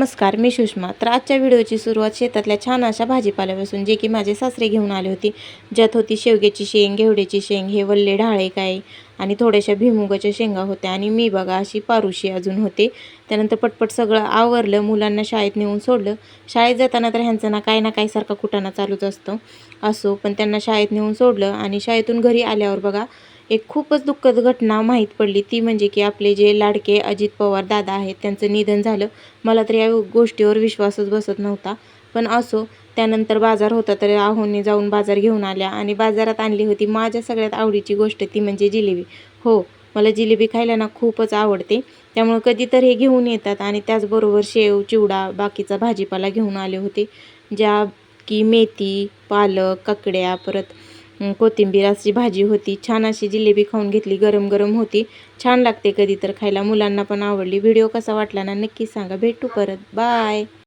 नमस्कार, मी सुषमा. तर आजच्या व्हिडिओची सुरुवात शेतातल्या छान अशा भाजीपाल्यापासून, जे की माझे सासरे घेऊन आले होते. ज्यात होती शेवग्याची शेंग, घेवड्याची शेंग, हे वल्ले ढाळे काय आणि थोड्याशा भुईमुगाच्या शेंगा होत्या आणि मी बघा अशी पारुशी अजून होते. त्यानंतर पटपट सगळं आवरलं, मुलांना शाळेत नेऊन सोडलं. शाळेत जाताना तर ह्यांचं ना काही सारखा कुटाणा चालूच असतो. पण त्यांना शाळेत नेऊन सोडलं आणि शाळेतून घरी आल्यावर बघा एक खूपच दुःखद घटना माहीत पडली. ती म्हणजे की आपले जे लाडके अजित पवार दादा आहेत, त्यांचं निधन झालं. मला तर या गोष्टीवर विश्वासच बसत नव्हता. पण त्यानंतर बाजार होता, तर आहोंनी जाऊन बाजार घेऊन आल्या आणि बाजारात आणली होती माझ्या सगळ्यात आवडीची गोष्ट, ती म्हणजे जिलेबी. हो, मला जिलेबी खायला ना खूपच आवडते. त्यामुळं कधी तर हे घेऊन येतात आणि त्याचबरोबर शेव, चिवडा, बाकीचा भाजीपाला घेऊन आले होते. ज्या की मेथी, पालक, काकड्या, परत कोथिंबीर अशी भाजी होती. छान अशी जिलेबी खाऊन घेतली, गरम गरम होती. छान लागते कधी तर खायला, मुलांना पण आवडली. व्हिडिओ कसा वाटला ना नक्की सांगा. भेटू परत, बाय.